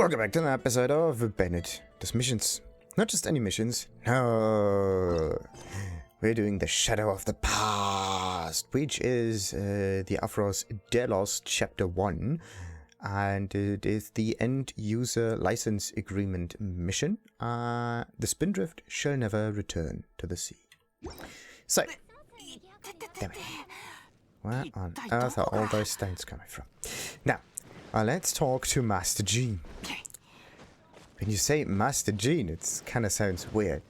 Welcome back to an episode of Bennett does missions. Not just any missions. No. We're doing the Shadow of the Past, which is the Afros Delos Chapter 1. And it is the End User License Agreement mission. The Spindrift shall never return to the sea. So, damn it. Where on earth are all those stones coming from? Now, let's talk to Master Gene. When you say Master Gene, it kind of sounds weird.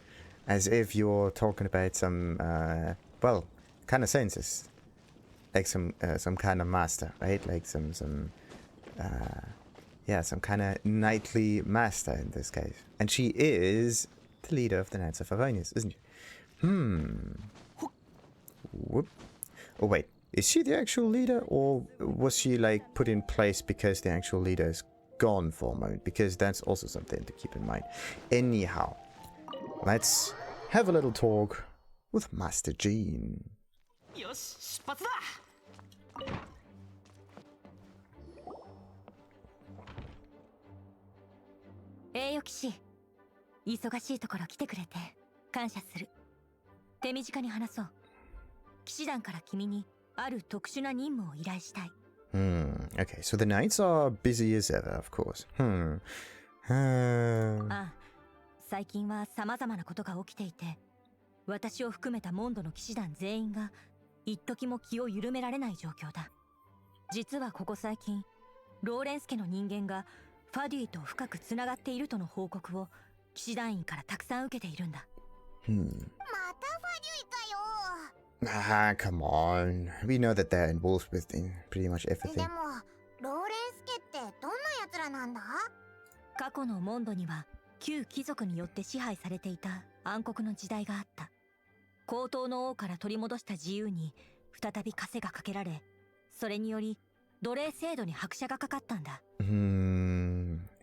As if you're talking about some, well, kind of sounds as like some kind of master, right? Like some kind of knightly master in this case. And she is the leader of the Knights of Favonius, isn't she? Whoop. Oh, wait. Is she the actual leader, or was she, like, put in place because the actual leader is gone for a moment? Because that's also something to keep in mind. Anyhow, let's have a little talk with Master Gene. Hey, Yokishi. 忙しいところ来てくれて感謝する。手短に話そう。騎士団から君にある特殊な任務を依頼したい。Okay, so the knights are busy as ever, of course. 最近は様々なことが起きていて、私を含めたモンドの騎士団全員が一時も気を緩められない状況だ。実はここ最近、ローレンス家の人間がファデュイと深くつながっているとの報告を騎士団員からたくさん受けているんだ。またファデュイかよ。Come on. We know that they're involved with pretty much everything. でも、ローレンス家ってどんな奴らなんだ？過去のモンドには旧貴族によって支配されていた暗黒の時代があった。高等の王から取り戻した自由に再び枷がかけられ、それにより奴隷制度に拍車がかかったんだ。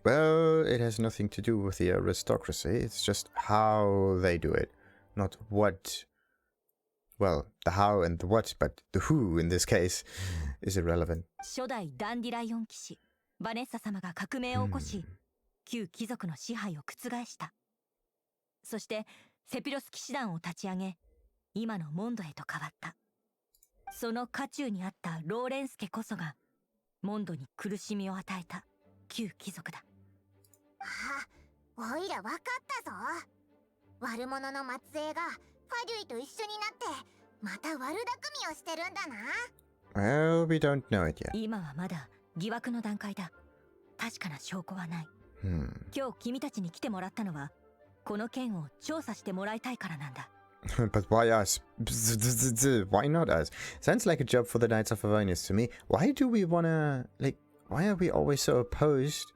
Well, it has nothing to do with the aristocracy. It's just how they do it, not what. Well, the how and the what, but the who in this case is irrelevant. 初代ダンディライオン騎士バネッサ様が革命を起こし、旧貴族の支配を覆した。そしてセピロス騎士団を立ち上げ、今のモンドへと変わった。その渦中にあったローレンス家こそがモンドに苦しみを与えた旧貴族だ。おいらわかったぞ。悪者の末裔がファデュイと一緒になってまた悪巧みをしてるんだな。Well, we don't know it yet. 今はまだ疑惑の段階だ。確かな証拠はない。今日君たちに来てもらったのはこの件を調査してもらいたいからなんだ。But why us? Why not us? Sounds like a job for the Knights of Favonius to me. Why do we wanna, like, why are we always so opposed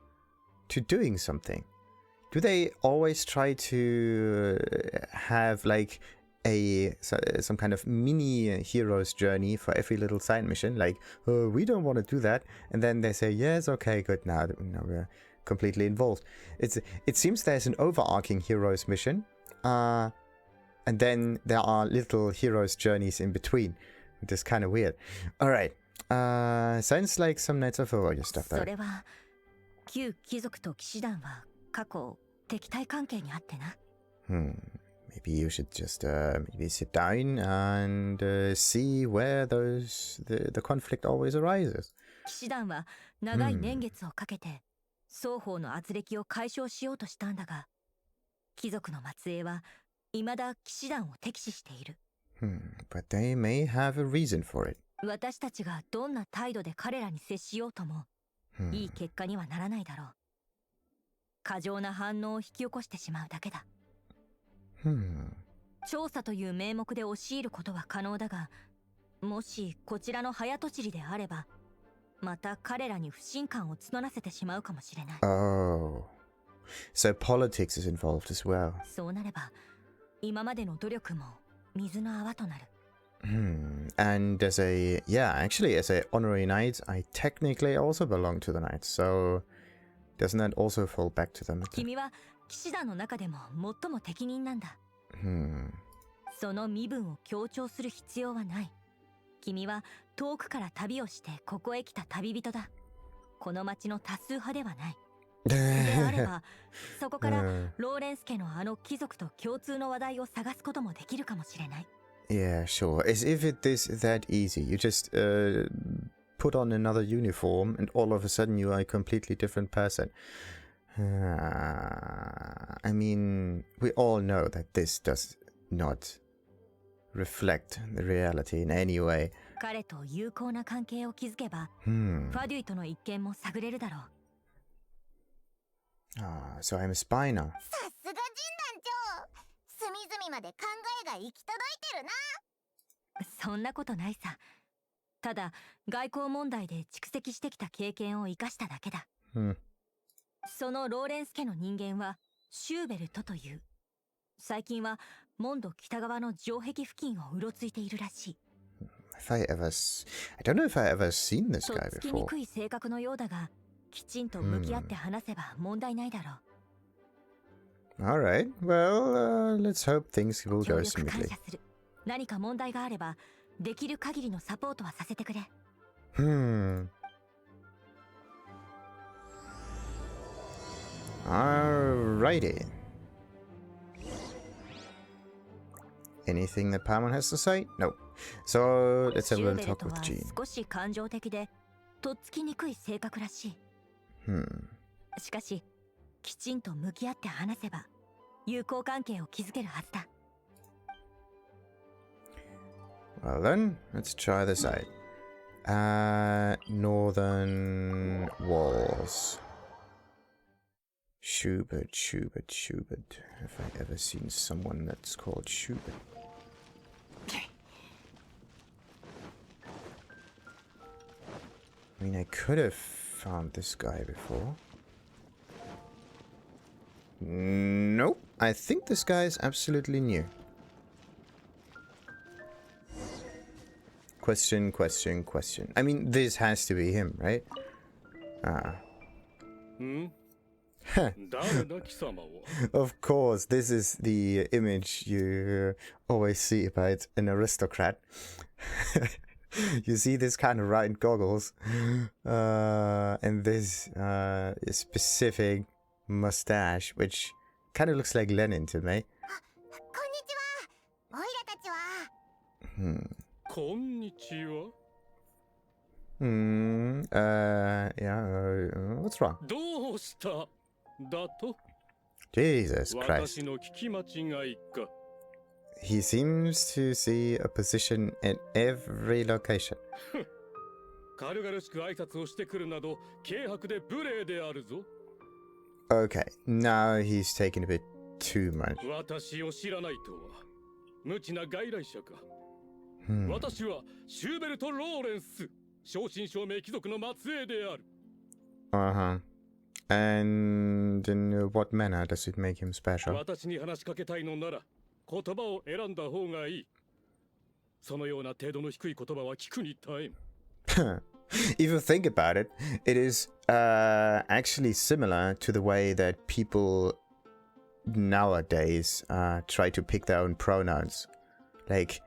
to doing something? Do they always try to have, like, some kind of mini hero's journey for every little side mission? Like, oh, we don't want to do that. And then they say, yes, okay, good, now we're completely involved. It seems there's an overarching hero's mission. And then there are little hero's journeys in between. It is kind of weird. Alright. Sounds like some Knights of Favonius stuff though. それは旧貴族と騎士団は過去敵対関係にあってな。Maybe you should just maybe sit down and see where the conflict always arises. 騎士団は長い年月をかけて双方の圧力を解消しようとしたんだが、貴族の末裔は未だ騎士団を敵視している。But they may have a reason for it. 私たちがどんな態度で彼らに接しようとも、いい結果にはならないだろう。過剰な反応を引き起こしてしまうだけだ。調査という名目で押し入ることは可能だが、もしこちらの早とちりであれば、また彼らに不信感を募らせてしまうかもしれない。Oh. So politics is involved as well. そうなれば、今までの努力も水の泡となる。And as a honorary knight, I technically also belong to the knights, so doesn't that also fall back to them? 君は騎士団の中でも最も適任なんだ。その身分を強調する必要はない。君は遠くから旅をしてここへ来た旅人だ。この町の多数派ではない。でればそこからローレンス家のあの貴族と共通の話題を探すこともできるかもしれない。 Yeah, sure. As if it is that easy. You just put on another uniform and all of a sudden you are a completely different person. I mean, we all know that this does not reflect the reality in any way. 彼と友好な関係を築けば、ファデュイとの一見も探れるだろう。So I'm a spy now. さすが陣団長、隅々まで考えが行き届いてるな。そんなことないさ。ただ外交問題で蓄積してきた経験を生かしただけだ。そのローレンス家の人間はシューベルトという。最近はモンド北側の城壁付近をうろついているらしい。I don't know if I ever seen this と guy っつき before. にくい性格のようだが、きちんと向き合って話せば問題ないだろう。Alright, well, let's hope things will 協 go 力感 smoothly. 謝する。何か問題があればできる限りのサポートはさせてくれ。Alrighty. Anything that Paimon has to say? No. So let's have a シュー little ベル talk ト with は Jean. 少し感情的でとっつきにくい性格らしい。しかしきちんと向き合って話せば友好関係を築けるはずだ。 Well then, let's try this out. Northern walls. Schubert. Have I ever seen someone that's called Schubert? I mean, I could have found this guy before. Nope. I think this guy is absolutely new. Question. I mean, this has to be him, right? Of course, this is the image you always see about an aristocrat. You see this kind of round goggles, and this specific mustache, which kind of looks like Lenin to me. こんにちは。オイラたちは。こんにちは。Yeah, what's wrong? どうしただと Jesus Christ. 私の聞き間違いか。He seems to see a position in every location. 軽々しく挨拶をしてくるなど軽薄で無礼であるぞ。Okay, now he's taking a bit too much. 私を知らないとは無知な外来者か。私はシューベルト・ローレンス、正真正銘貴族の末裔である。And in what manner does it make him special? 私に話しかけたいのなら言葉を選んだ方がいい。そのような程度の低い言葉は聞くに耐えん。If you think about it, it is actually similar to the way that people nowadays try to pick their own pronouns. Like,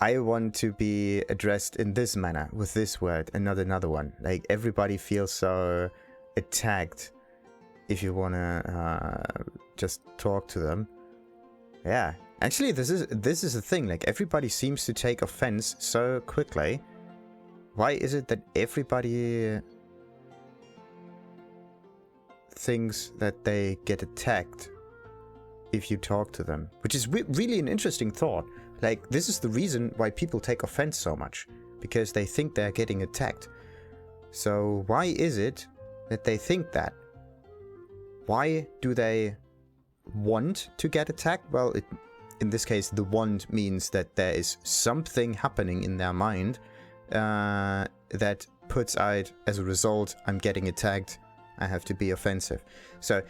I want to be addressed in this manner with this word and not another one. Like, everybody feels so attacked if you wanna just talk to them. Yeah, actually, this is a thing. Like, everybody seems to take offense so quickly. Why is it that everybody thinks that they get attacked if you talk to them? Which is really an interesting thought. Like, this is the reason why people take offense so much. Because they think they're getting attacked. So why is it that they think that? Why do they want to get attacked? Well, in this case, the want means that there is something happening in their mind that puts out, as a result, I'm getting attacked, I have to be offensive. So,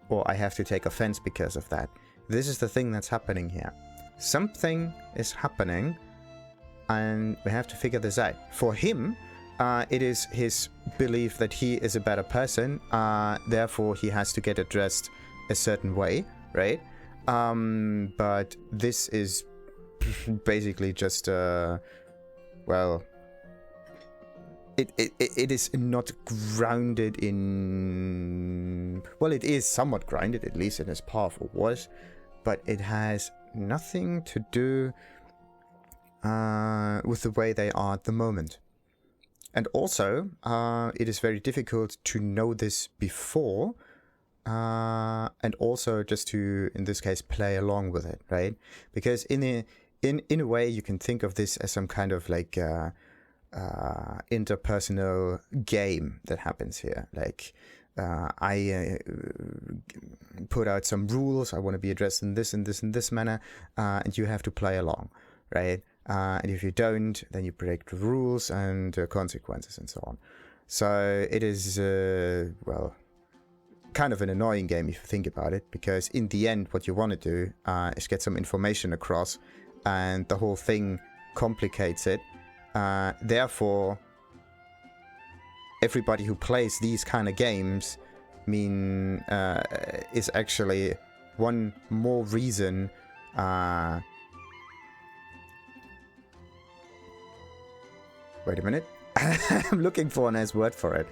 or I have to take offense because of that. This is the thing that's happening here. Something is happening, and we have to figure this out. For him, it is his belief that he is a better person, therefore he has to get addressed a certain way, right? But this is basically just, well, it is not grounded in well, it is somewhat grinded, at least in its path, or was, but it has nothing to do with the way they are at the moment. And also, it is very difficult to know this before, and also just to, in this case, play along with it, right? Because in a way, you can think of this as some kind of like interpersonal game that happens here. Like, I put out some rules. I want to be addressed in this and this and this manner, and you have to play along, right? And if you don't, then you break the rules and consequences and so on. So it is, well, kind of an annoying game if you think about it, because in the end, what you want to do is get some information across, and the whole thing complicates it. Therefore, everybody who plays these kind of games is actually one more reason wait a minute. I'm looking for a nice word for it.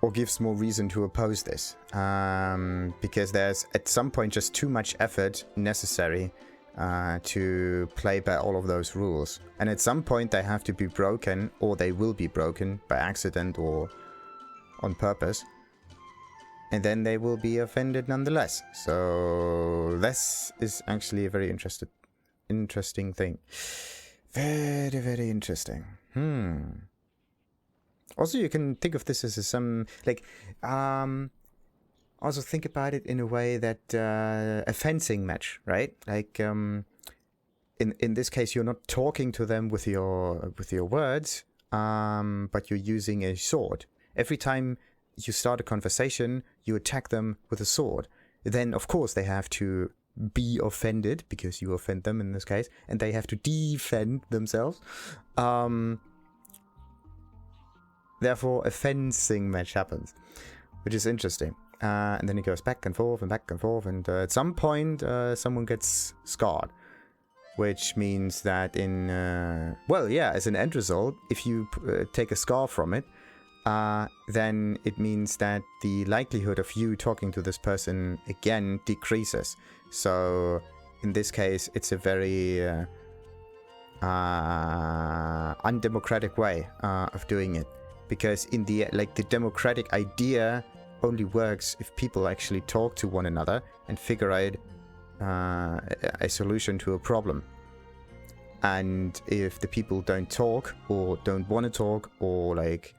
Or gives more reason to oppose this. Because there's at some point just too much effort necessary to play by all of those rules. And at some point they have to be broken, or they will be broken by accident or on purpose. And then they will be offended nonetheless. So this is actually a very interesting thing. Very, very interesting. Also, you can think of this as some, like, also think about it in a way that a fencing match, right? Like, in this case, you're not talking to them with your words, but you're using a sword. Every time you start a conversation, you attack them with a sword. Then, of course, they have to be offended, because you offend them in this case, and they have to defend themselves. Therefore, a fencing match happens, which is interesting. And then it goes back and forth, and at some point, someone gets scarred. Which means that well, yeah, as an end result, if you take a scar from it, then it means that the likelihood of you talking to this person again decreases. So in this case, it's a very undemocratic way of doing it, because in the democratic idea only works if people actually talk to one another and figure out a solution to a problem. And if the people don't talk, or don't want to talk, or like,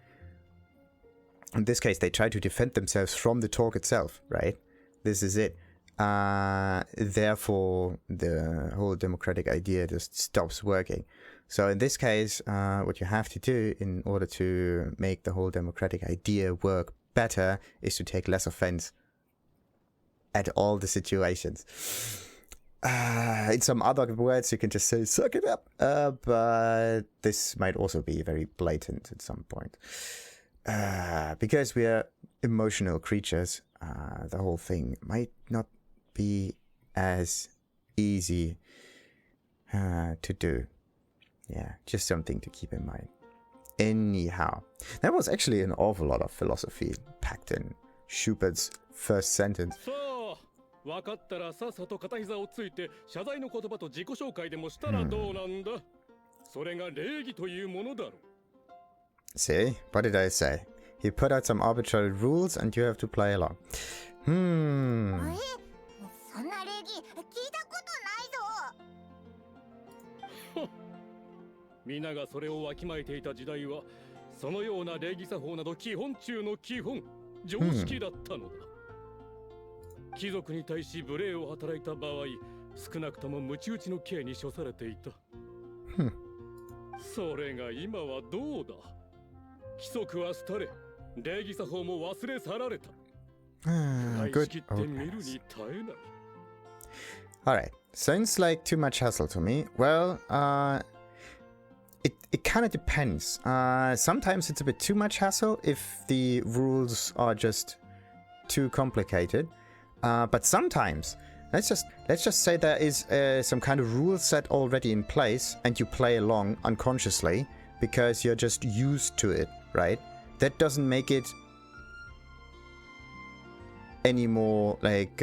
in this case, they try to defend themselves from the talk itself, right? This is it. Therefore, the whole democratic idea just stops working. So in this case, what you have to do in order to make the whole democratic idea work better is to take less offense at all the situations. In some other words, you can just say, suck it up. But this might also be very blatant at some point. Because we are emotional creatures, the whole thing might not be as easy to do. Yeah, just something to keep in mind. Anyhow, there was actually an awful lot of philosophy packed in Schubert's first sentence. 分かったらさっさと片膝をついて謝罪の言葉と自己紹介でもしたらどうなんだ。それが礼儀というものだろ。 See, what did I say? He put out some arbitrary rules and you have to play along. そんな礼儀聞いたことないぞ。皆がそれをわきまえていた時代は、そのような礼儀作法など基本中の基本、常識だったのだ。貴族に対し無礼を働いた場合、少なくとも鞭打ちの刑に処されていた。それが今はどうだ。規則は廃れ、礼儀作法も忘れ去られた。Good. Alright, sounds like too much hassle to me. Well, it kind of depends. Sometimes it's a bit too much hassle if the rules are just too complicated. But sometimes, let's just say there is some kind of rule set already in place, and you play along unconsciously, because you're just used to it, right? That doesn't make it any more like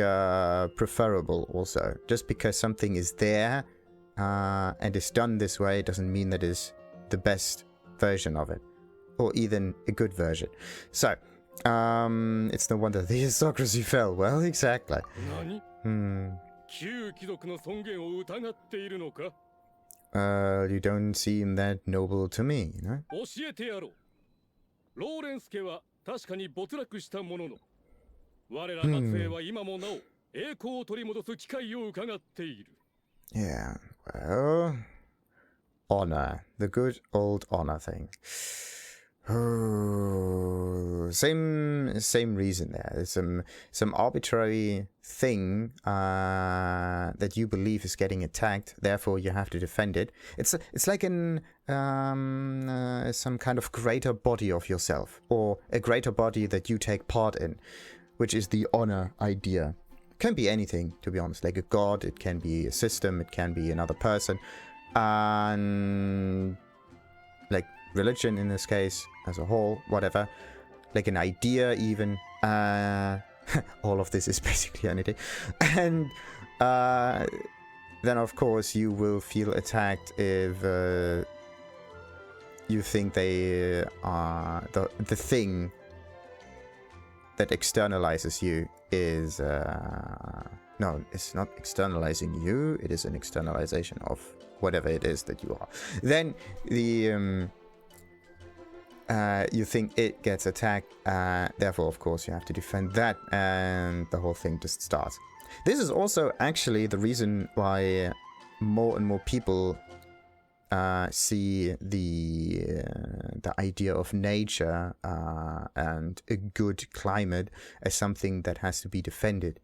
preferable also. Just because something is there and is done this way doesn't mean that is the best version of it, or even a good version. So it's no wonder the aristocracy fell. Well, exactly. You don't seem that noble to me, you know? 教えてやろう。ローレンス家は確かに没落したものの、我ら末裔は今もなお栄光を取り戻す機会を伺っている。Yeah, well, honor, the good old honor thing. Oh, same reason there. There's some arbitrary thing that you believe is getting attacked. Therefore, you have to defend it. It's like in some kind of greater body of yourself, or a greater body that you take part in, which is the honor idea. It can be anything, to be honest. Like a god, it can be a system, it can be another person, and like religion in this case as a whole, whatever, like an idea even. All of this is basically an idea. And then of course you will feel attacked if you think they are the thing that externalizes you is no, it's not externalizing you, it is an externalization of whatever it is that you are. Then the you think it gets attacked, therefore of course you have to defend that, and the whole thing just starts. This is also actually the reason why more and more people see the idea of nature and a good climate as something that has to be defended.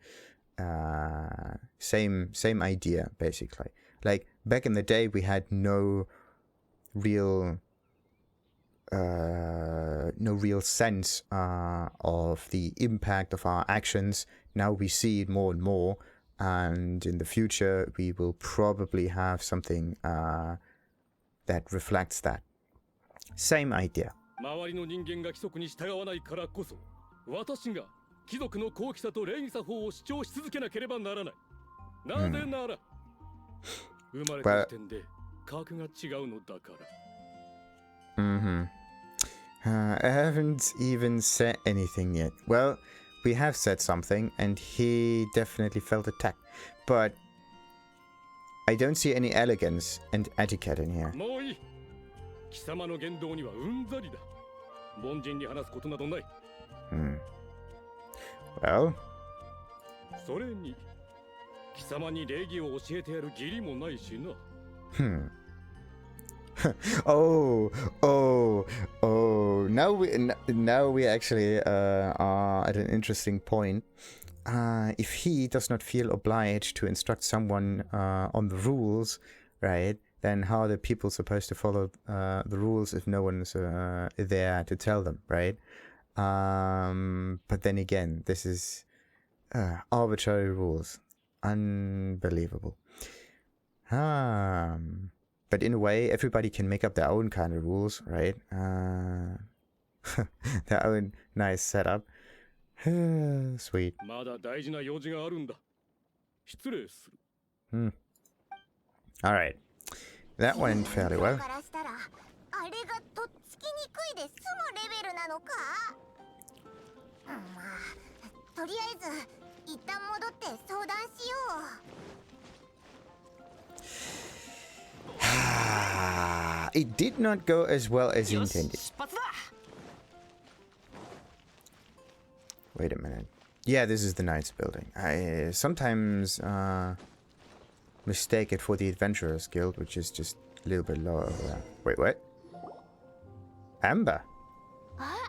Same idea basically. Like back in the day, we had no real sense of the impact of our actions. Now we see it more and more, and in the future we will probably have something that reflects that. Same idea. 周りの人間が規則に従わないからこそ、私が貴族の高貴さと礼儀作法を主張し続けなければならない。なぜなら、生まれた時点で格が違うのだから。I haven't even said anything yet. Well, we have said something, and he definitely felt attacked. But I don't see any elegance and etiquette in here. もういい。貴様の言動にはうんざりだ。凡人に話すことなどない。Well? それに、貴様に礼儀を教えてやる義理もないしな。oh, now we actually are at an interesting point. If he does not feel obliged to instruct someone on the rules, right, then how are the people supposed to follow the rules if no one's there to tell them, right? But then again, this is arbitrary rules. Unbelievable. But in a way, everybody can make up their own kind of rules, right? Their own nice setup. Sweet. まだ大事な用事があるんだ。失礼する。Alright. That went fairly well. からしたらあれがとっつきにくいで済むレベルなのか？まあ、とりあえず一旦戻って相談しよう。It did not go as well as you intended. Wait a minute. Yeah, this is the Knights building. I sometimes mistake it for the Adventurers Guild, which is just a little bit lower over there. Wait, what? Amber? Oh.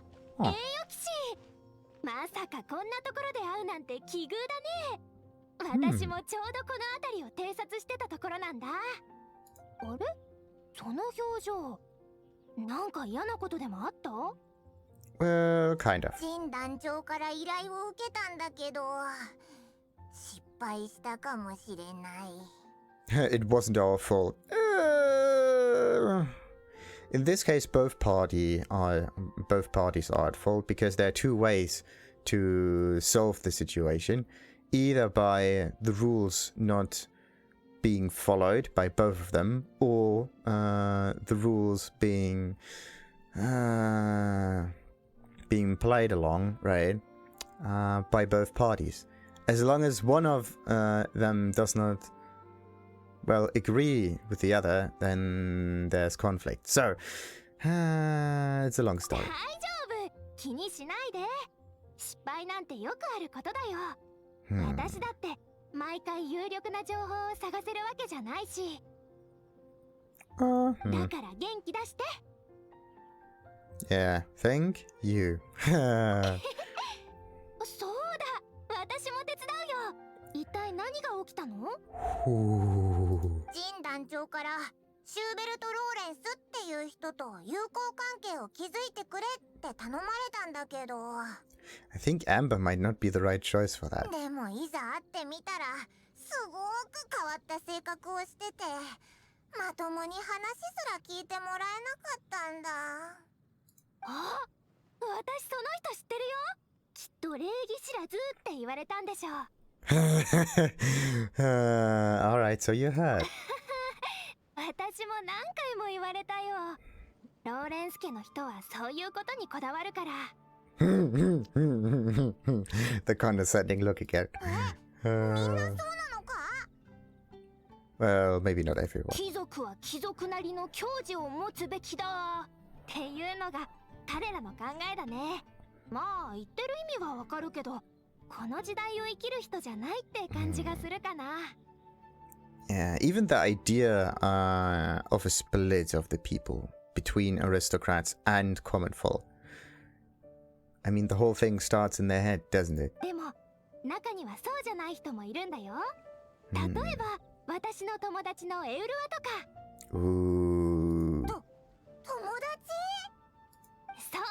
まさかこんなところで会うなんて奇遇だね。私もちょうどこの辺りを偵察してたところなんだ。あれ？その表情、なんか嫌なことでもあった？ Well, kind of. 陳団長から依頼を受けたんだけど、失敗したかもしれない。It wasn't our fault. in this case, both parties are at fault because there are two ways to solve the situation. Either by the rules not being followed by both of them, or the rules being played along, right, by both parties. As long as one of them does not, well, agree with the other, then there's conflict. So, it's a long story. 大丈夫。気にしないで。失敗なんてよくあることだよ。私だって毎回有力な情報を探せるわけじゃないし。だから元気出して。Yeah, thank you. そうだ。私も手伝うよ。一体何が起きたの？ジン団長からシューベルト・ローレンスっていう人と友好関係を築いてくれって頼まれたんだけど。I think Amber might not be the right choice for that. でもいざ会ってみたらすごく変わった性格をしてて、まともに話すら聞いてもらえなかったんだ。あ、私その人知ってるよ。きっと礼儀知らずって言われたんでしょう。Alright, so you heard. 私も何回も言われたよ。ローレンス家の人はそういうことにこだわるから。The condescending look again. みんなそうなのか？ Well, maybe not everyone. 貴族は貴族なりの矜持を持つべきだっていうのが彼らの考えだね。まあ言ってる意味はわかるけど、この時代を生きる人じゃないって感じがするかな。Yeah, even the idea of a split of the people between aristocrats and common folk. I mean, the whole thing starts in their head, doesn't it? でも中にはそうじゃない人もいるんだよ。例えば、私の友達のエウルアとか。Ooh. 友達？そう。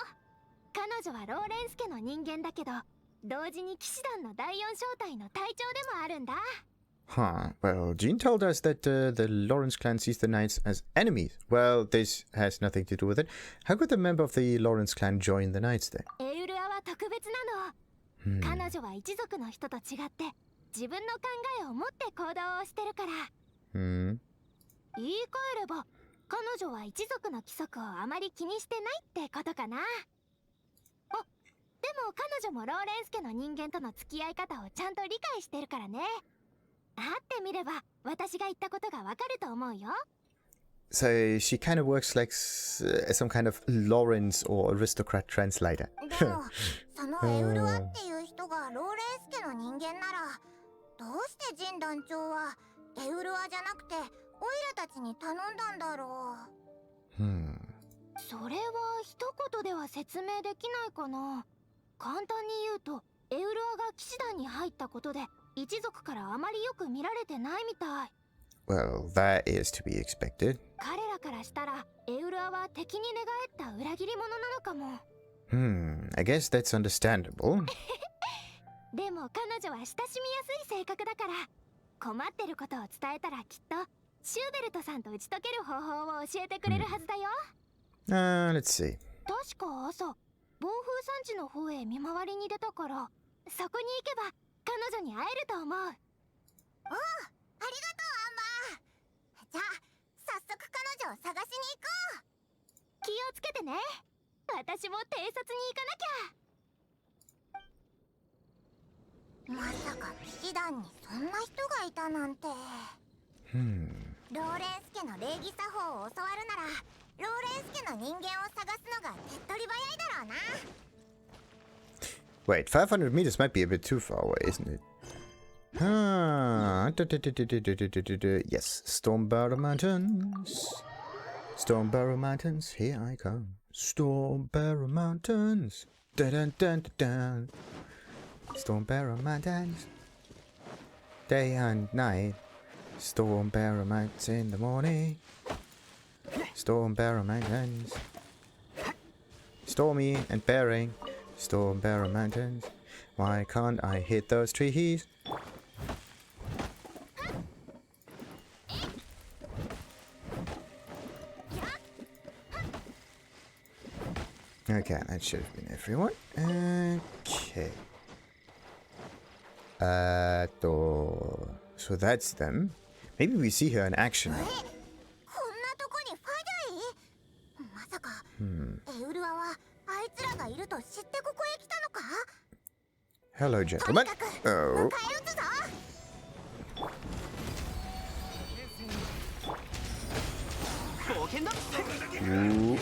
彼女はローレンス家の人間だけど、同時に騎士団の第4小隊の隊長でもあるんだ。Huh. Well, Jean told us that the Lawrence clan sees the knights as enemies. Well, this has nothing to do with it. How could a member of the Lawrence clan join the knights then? エウルアは特別なの。彼女は一族の人と違って自分の考えを持って行動をしてるから。言い換えれば彼女は一族の規則をあまり気にしてないってことかな。あ、でも彼女もローレンス家の人間との付き合い方をちゃんと理解してるからね。会ってみれば私が言ったことがわかると思うよ。So she kind of works like some kind of Lawrence or aristocrat translator. でもそのエウルアっていう人がローレンス家の人間なら、どうしてジン団長はエウルアじゃなくてオイラたちに頼んだんだろう。それは一言では説明できないかな。簡単に言うとエウルアが騎士団に入ったことで一族からあまりよく見られてないみたい。Well, that is to be expected. 彼らからしたらエウルアは敵に寝返った裏切り者なのかも。I guess that's understandable. でも彼女は親しみやすい性格だから、困ってることを伝えたらきっとシューベルトさんと打ち解ける方法を教えてくれるはずだよ。Let's see. 確か朝暴風山地の方へ見回りに出たから、そこに行けば彼女に会えると思う。おう、ありがとうアンバー。じゃあ早速彼女を探しに行こう。気をつけてね。私も偵察に行かなきゃ。まさか騎士団にそんな人がいたなんて。ローレンス家の礼儀作法を教わるならローレンス家の人間を探すのが手っ取り早いだろうな。 Wait, 500 meters might be a bit too far away, isn't it? Yes, Stormbearer Mountains. Stormbearer Mountains, here I come. Stormbearer Mountains. Dun dun dun dun dun. Stormbearer Mountains. Day and night. Stormbearer Mountains in the morning. Stormbearer Mountains. Stormy and bearing. Stormbearer Mountains. Why can't I hit those trees? Okay, that should have been everyone. Okay. So that's them. Maybe we see her in action. こんなとこにファデュイ？まさか、エウルアはあいつらがいると知ってここへ来たのか？ Hello, と gentlemen. にかく Oh. 迎え撃つぞ。Ooh.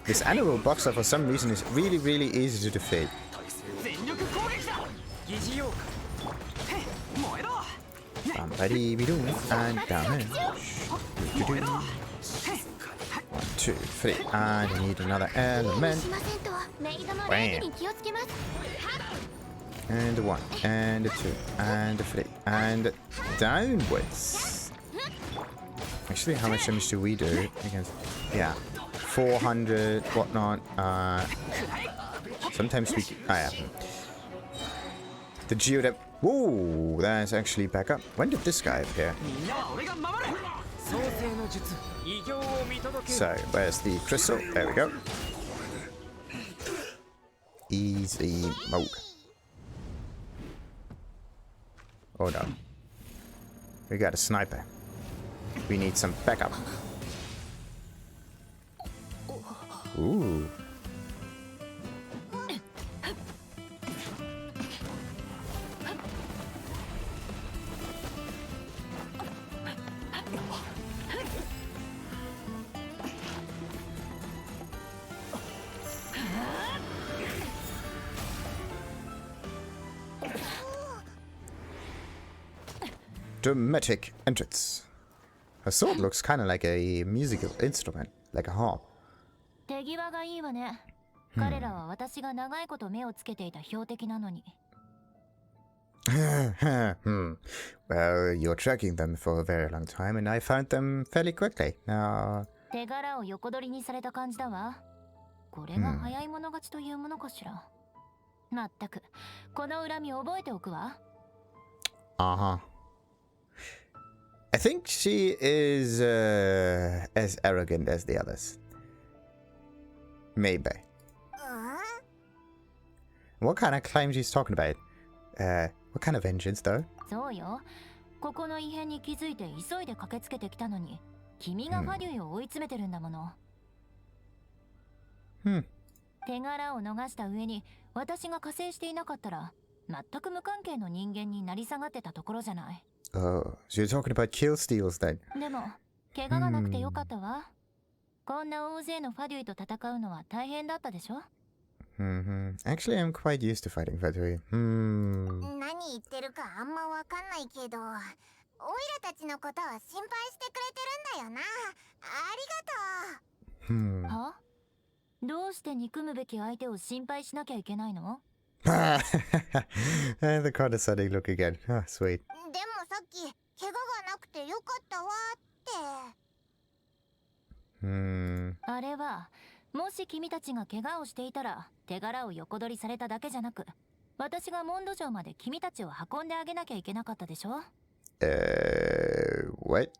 This annual boxer for some reason is really, really easy to defeat. Somebody be doing and damage. 1, 2, 3, and I need another element. しませんとメイドの Bam. 礼儀に気をつけます。 And a 1, and a 2, and a 3, and downwards. Actually, how much damage do we do against? Yeah, 400, whatnot. Sometimes we. Yeah. The Geodep. Whoa, that's actually back up. When did this guy appear? So, where's the crystal? There we go. Easy mode. Oh no. We got a sniper. We need some backup. Ooh. Dramatic entrance. Her sword looks kind of like a musical instrument, like a harp. 手際がいいわね。彼らは私が長いこと目をつけていた標的なのに。Well, you're tracking them for a very long time, and I found them fairly quickly. Now, 手柄を横取りにされた感じだわ。これが早い者勝ちというものかしら。まったく、この恨み覚えておくわ。I think she is as arrogant as the others. Maybe. What kind of claim she's talking about? What kind of vengeance, though? そうよ。ここの異変に気づいて急いで駆けつけてきたのに、君がファデュイを追い詰めてるんだもの。手柄を逃した上に、私が加勢していなかったら、全く無関係の人間になり下がってたところじゃない。Oh, so you're talking about kill steals then? でも、怪我がなくてよかったわ。こんな大勢のファデュイと戦うのは大変だったでしょ？ Actually, I'm quite used to fighting Fatui. 何言ってるかあんまわかんないけど、オイラたちのことは心配してくれてるんだよな。ありがとう。は？どうして憎むべき相手を心配しなきゃいけないの？ And the condescending look again. Oh, sweet. でもさっき怪我がなくてよかったわって。あれは、もし君たちが怪我をしていたら手柄を横取りされただけじゃなく、私がモンド城まで君たちを運んであげなきゃいけなかったでしょ？ What?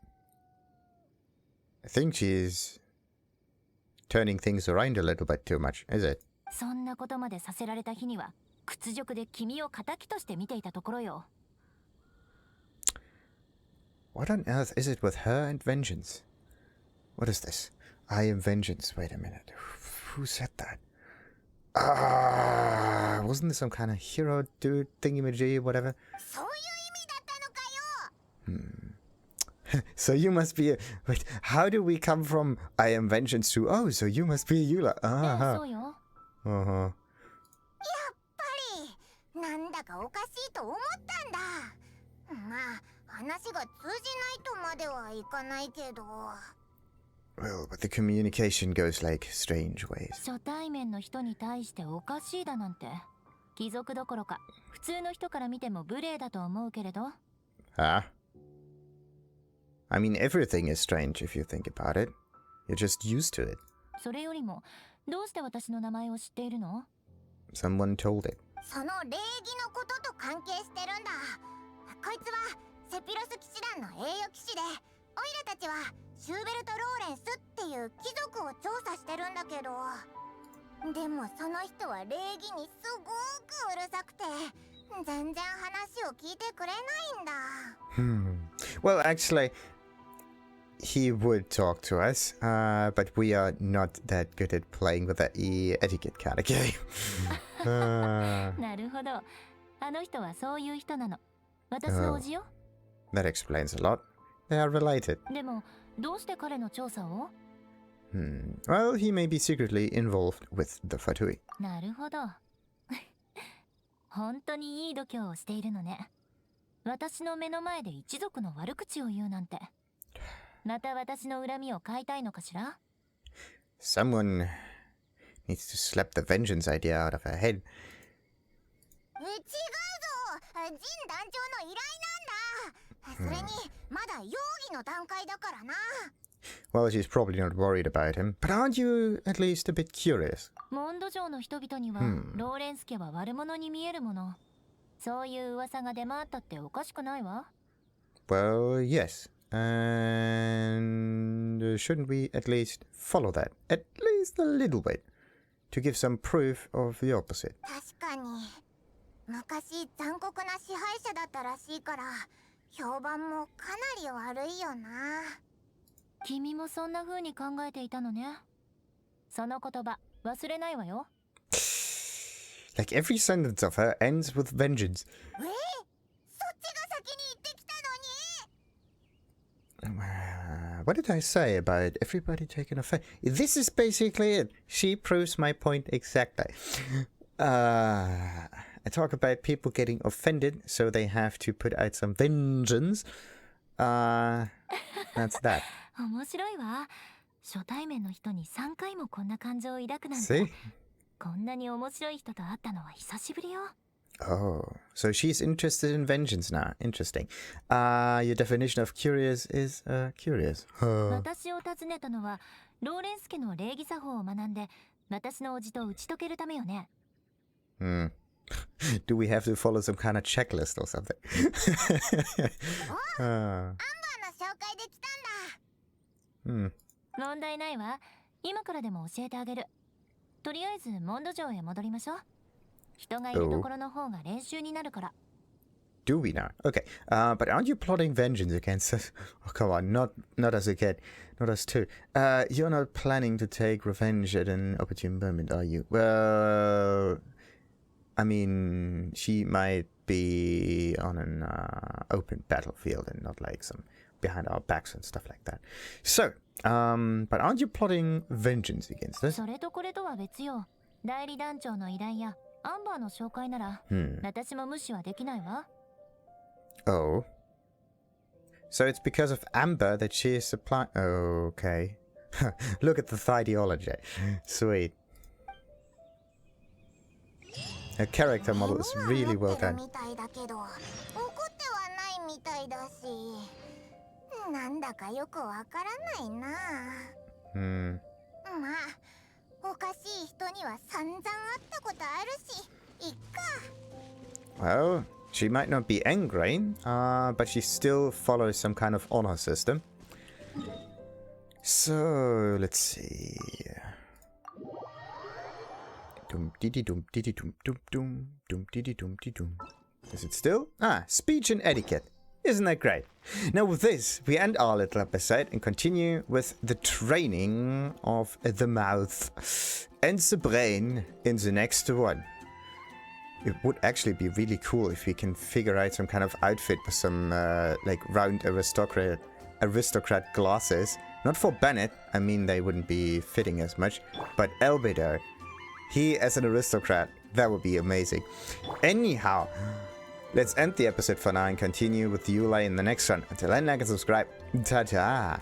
I think she's turning things around a little bit too much, is it? そんなことまでさせられた日には、屈辱で君を仇として見ていたところよ。What on earth is it with her and vengeance? What is this? I am vengeance. Wait a minute. Who said that? Wasn't this some kind of hero dude thingy-majiggy, whatever? そういう意味だったのかよ。So you must be a... Wait, how do we come from I am vengeance to... Oh, so you must be Eula. そうよ。やっぱりなんだかおかしいと思ったんだ。まあ話が通じないとまではいかないけど。Well, but the communication goes like strange ways. 初対面の人に対しておかしいだなんて、貴族どころか普通の人から見ても無礼だと思うけれど。I mean, everything is strange if you think about it. You're just used to it. それよりも、どうして私の名前を知っているの？ Someone told it. その礼儀のことと関係してるんだ。こいつはセピロス騎士団の栄誉騎士で、オイラたちはシューベルト・ローレンスっていう貴族を調査してるんだけど、でもその人は礼儀にすごくうるさくて全然話を聞いてくれないんだ。Well, actually, he would talk to us, but we are not that good at playing with the etiquette kind of game. なるほど。あの人はそういう人なの。私のおじよ。That explains a lot. They are related. でも、どうして彼の調査を？ Well, he may be secretly involved with the Fatui. なるほど。本当にいい度胸をしているのね。私の目の前で一族の悪口を言うなんて。また私の恨みを買いたいのかしら？ Someone needs to slap the vengeance idea out of her head. 違うぞ、ジン団長の依頼なんだ。それにまだ容疑の段階だからな。Well, she's probably not worried about him, but aren't you at least a bit curious? モンド城の人々には、ローレンス家は悪者に見えるもの。そういう噂が出回ったっておかしくないわ。Well, yes. And shouldn't we at least follow that? At least a little bit. To give some proof of the opposite. 確かに昔残酷な支配者だったらしいから評判もかなり悪いよな。君もそんな風に考えていたのね。その言葉忘れないわよ。Like every sentence of her ends with vengeance. そっちが先に言ってきたのに。What did I say about everybody taking offense? This is basically it. She proves my point exactly. I talk about people getting offended, so they have to put out some vengeance. That's that. 面白いわ。初対面の人に3回もこんな感情を抱くなん See? て。こんなに面白い人と会ったのは久しぶりよ。Oh, so she's interested in vengeance now. Interesting. Your definition of curious is curious. 私を訪ねたのはローレンス家の礼儀作法を学んで私のおじと打ち解けるためよね。Do we have to follow some kind of checklist or something? アンバーの紹介で来たんだ。問題ないわ。今からでも教えてあげる。とりあえずモンド城へ戻りましょう。人がいるところの方が練習になるから。Do we now? Okay. But aren't you plotting vengeance against us? Oh, come on. Not us again. Not us too. You're not planning to take revenge at an opportune moment, are you? Well, I mean, she might be on an open battlefield and not like some behind our backs and stuff like that. So, but aren't you plotting vengeance against us? それとこれとは別よ。代理団長の依頼やアンバーの紹介なら、私も無視はできないわ。Oh. So it's because of Amber that she is supplying... Oh, okay. Look at the ideology. Sweet. Her character model is really well done. みたいだけど、怒ってはないみたいだし、なんだかよくわからないな。まあ、おかしい人には散々会ったことあるし、いっか。Well, she might not be angry, but she still follows some kind of honor system. So, let's see. Dum diddy dum diddy dum dum dum dum diddy dum diddy dum. Is it still? Ah, speech and etiquette. Isn't that great? Now with this, we end our little episode and continue with the training of the mouth and the brain in the next one. It would actually be really cool if we can figure out some kind of outfit with some like round aristocrat glasses. Not for Bennett, I mean they wouldn't be fitting as much, but Albedo, he as an aristocrat, that would be amazing. Anyhow, let's end the episode for now and continue with Eula in the next one. Until then, like and subscribe. Ta-ta!